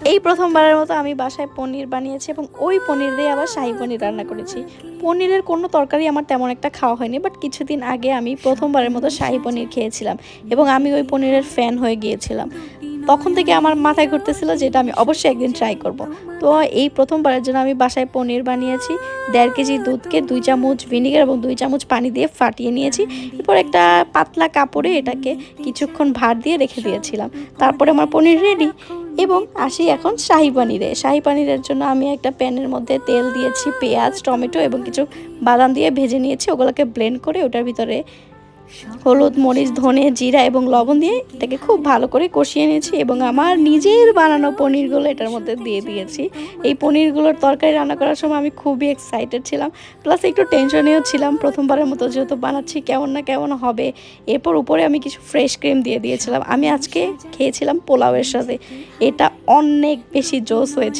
এই প্রথমবারের মতো আমি বাসায় পনির বানিয়েছি এবং ওই পনির দিয়ে আবার শাহী পনির রান্না করেছি। পনিরের কোনো তরকারি আমার তেমন একটা খাওয়া হয়নি, বাট কিছুদিন আগে আমি প্রথমবারের মতো শাহী পনির খেয়েছিলাম এবং আমি ওই পনিরের ফ্যান হয়ে গিয়েছিলাম। তখন থেকে আমার মাথায় ঘুরতেছিল যে এটা আমি অবশ্যই একদিন ট্রাই করব। তো এই প্রথমবারের জন্য আমি বাসায় পনির বানিয়েছি। 1.5 কেজি দুধকে 2 চামচ ভিনেগার এবং 2 চামচ পানি দিয়ে ফাটিয়ে নিয়েছি। এরপর একটা পাতলা কাপড়ে এটাকে কিছুক্ষণ ভার দিয়ে রেখে দিয়েছিলাম। তারপরে আমার পনির রেডি। এবং আসি এখন শাহী পনিরে। শাহী পনিরের জন্য আমি একটা প্যানের মধ্যে তেল দিয়েছি, পেঁয়াজ, টমেটো এবং কিছু বাদাম দিয়ে ভেজে নিয়েছি। ওগুলোকে ব্লেন্ড করে ওটার ভিতরে হলুদ, মরিচ, ধনে, জিরা এবং লবণ দিয়ে এটাকে খুব ভালো করে কষিয়ে নিয়েছি এবং আমার নিজের বানানো পনিরগুলো এটার মধ্যে দিয়ে দিয়েছি। এই পনিরগুলোর তরকারি রান্না করার সময় আমি খুবই এক্সাইটেড ছিলাম, প্লাস একটু টেনশনেও ছিলাম। প্রথমবারের মতো যেহেতু বানাচ্ছি, কেমন না কেমন হবে। এরপর উপরে আমি কিছু ফ্রেশ ক্রিম দিয়ে দিয়েছিলাম। আমি আজকে খেয়েছিলাম পোলাওয়ের সাথে। এটা অনেক বেশি জোস হয়েছে।